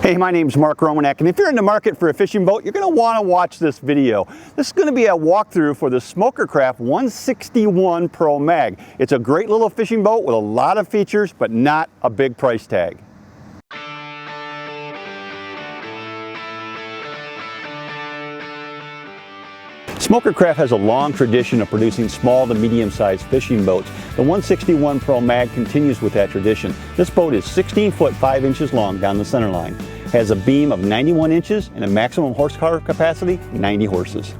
Hey, my name's Mark Romanek, and if you're in the market for a fishing boat, you're going to want to watch this video. This is going to be a walkthrough for the Smokercraft 161 Pro Mag. It's a great little fishing boat with a lot of features, but not a big price tag. Smokercraft has a long tradition of producing small to medium-sized fishing boats. The 161 Pro Mag continues with that tradition. This boat is 16 foot 5 inches long down the center line, has a beam of 91 inches and a maximum horsepower capacity 90 horses.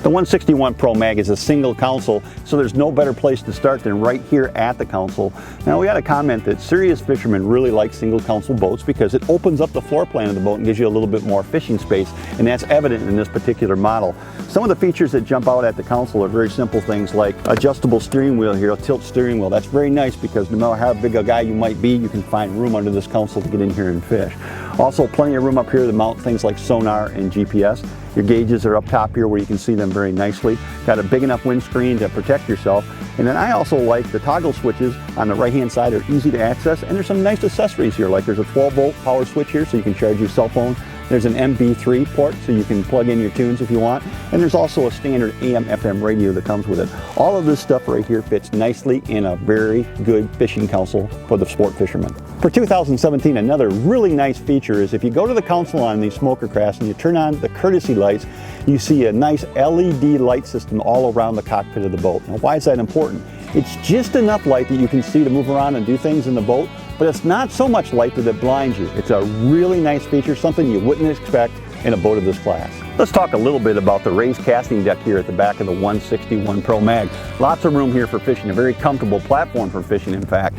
The 161 Pro Mag is a single console, so there's no better place to start than right here at the console. Now, we had a comment that serious fishermen really like single console boats because it opens up the floor plan of the boat and gives you a little bit more fishing space, and that's evident in this particular model. Some of the features that jump out at the console are very simple things like adjustable steering wheel here, a tilt steering wheel. That's very nice because no matter how big a guy you might be, you can find room under this console to get in here and fish. Also, plenty of room up here to mount things like sonar and GPS. Your gauges are up top here where you can see them very nicely. Got a big enough windscreen to protect yourself. And then I also like the toggle switches on the right hand side are easy to access, and there's some nice accessories here, like there's a 12-volt power switch here so you can charge your cell phone. There's an MB3 port so you can plug in your tunes if you want, and there's also a standard AM/FM radio that comes with it. All of this stuff right here fits nicely in a very good fishing console for the sport fisherman. For 2017, another really nice feature is if you go to the console on these Smokercrafts and you turn on the courtesy lights, you see a nice LED light system all around the cockpit of the boat. Now, why is that important? It's just enough light that you can see to move around and do things in the boat, but it's not so much light that it blinds you. It's a really nice feature, something you wouldn't expect in a boat of this class. Let's talk a little bit about the raised casting deck here at the back of the 161 Pro Mag. Lots of room here for fishing, a very comfortable platform for fishing, in fact.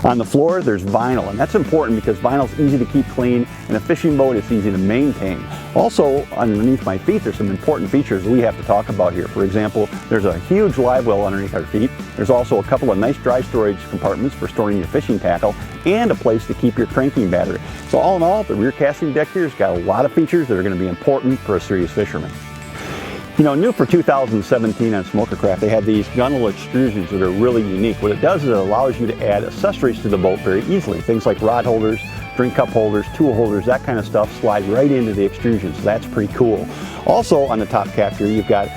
On the floor, there's vinyl, and that's important because vinyl is easy to keep clean, and a fishing boat is easy to maintain. Also, underneath my feet, there's some important features we have to talk about here. For example, there's a huge live well underneath our feet. There's also a couple of nice dry storage compartments for storing your fishing tackle, and a place to keep your cranking battery. So all in all, the rear casting deck here has got a lot of features that are going to be important for a serious fisherman. You know, new for 2017 on Smokercraft, they have these gunnel extrusions that are really unique. What it does is it allows you to add accessories to the boat very easily. Things like rod holders, drink cup holders, tool holders, that kind of stuff slide right into the extrusions. So that's pretty cool. Also on the top cap here, you've got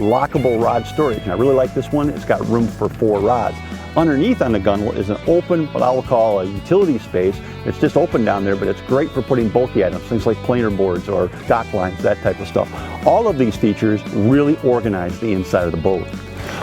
lockable rod storage. And I really like this one. It's got room for 4 rods. Underneath on the gunnel is an open, what I will call a utility space. It's just open down there, but it's great for putting bulky items, things like planer boards or dock lines, that type of stuff. All of these features really organize the inside of the boat.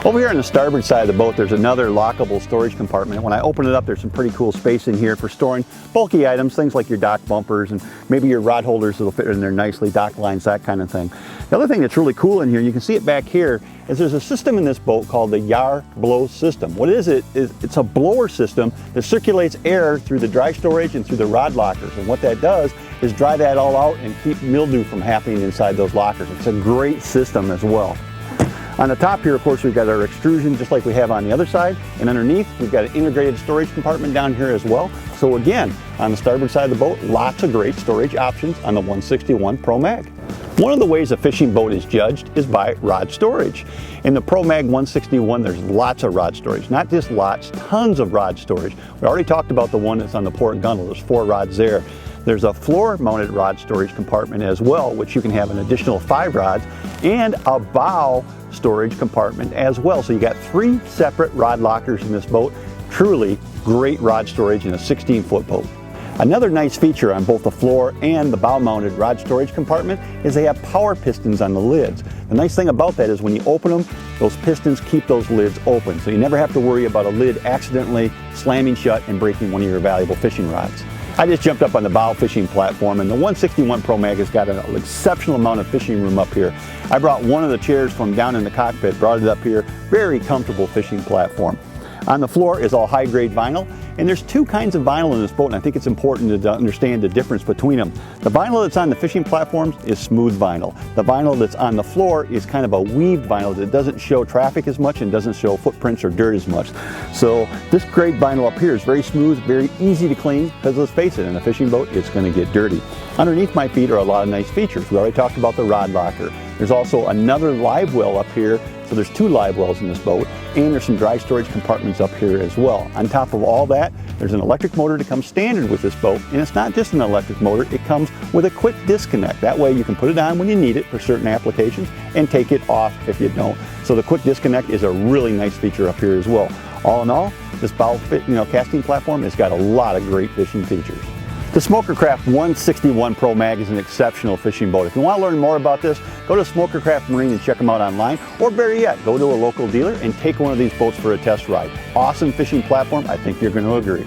Over here on the starboard side of the boat, there's another lockable storage compartment. When I open it up, there's some pretty cool space in here for storing bulky items, things like your dock bumpers and maybe your rod holders that'll fit in there nicely, dock lines, that kind of thing. The other thing that's really cool in here, you can see it back here, is there's a system in this boat called the yaw blow system. What is it? It's a blower system that circulates air through the dry storage and through the rod lockers. And what that does is dry that all out and keep mildew from happening inside those lockers. It's a great system as well. On the top here, of course, we've got our extrusion just like we have on the other side, and underneath we've got an integrated storage compartment down here as well. So again, on the starboard side of the boat, lots of great storage options on the 161 Pro Mag. One of the ways a fishing boat is judged is by rod storage. In the Pro Mag 161, there's lots of rod storage, not just lots, tons of rod storage. We already talked about the one that's on the port gunnel. There's 4 rods there. There's a floor-mounted rod storage compartment as well, which you can have an additional 5 rods, and a bow storage compartment as well. So you got 3 separate rod lockers in this boat. Truly great rod storage in a 16-foot boat. Another nice feature on both the floor and the bow-mounted rod storage compartment is they have power pistons on the lids. The nice thing about that is when you open them, those pistons keep those lids open, so you never have to worry about a lid accidentally slamming shut and breaking one of your valuable fishing rods. I just jumped up on the bow fishing platform, and the 161 Pro Mag has got an exceptional amount of fishing room up here. I brought one of the chairs from down in the cockpit, brought it up here. Very comfortable fishing platform. On the floor is all high-grade vinyl, and there's 2 kinds of vinyl in this boat, and I think it's important to understand the difference between them. The vinyl that's on the fishing platforms is smooth vinyl. The vinyl that's on the floor is kind of a weaved vinyl that doesn't show traffic as much and doesn't show footprints or dirt as much. So this grade vinyl up here is very smooth, very easy to clean, because let's face it, in a fishing boat, it's going to get dirty. Underneath my feet are a lot of nice features. We already talked about the rod locker. There's also another live well up here, so there's 2 live wells in this boat, and there's some dry storage compartments up here as well. On top of all that, there's an electric motor that comes standard with this boat, and it's not just an electric motor, it comes with a quick disconnect. That way you can put it on when you need it for certain applications and take it off if you don't. So the quick disconnect is a really nice feature up here as well. All in all, this bow casting platform has got a lot of great fishing features. The Smokercraft 161 Pro Mag is an exceptional fishing boat. If you want to learn more about this, go to Smokercraft Marine and check them out online, or better yet, go to a local dealer and take one of these boats for a test ride. Awesome fishing platform, I think you're going to agree.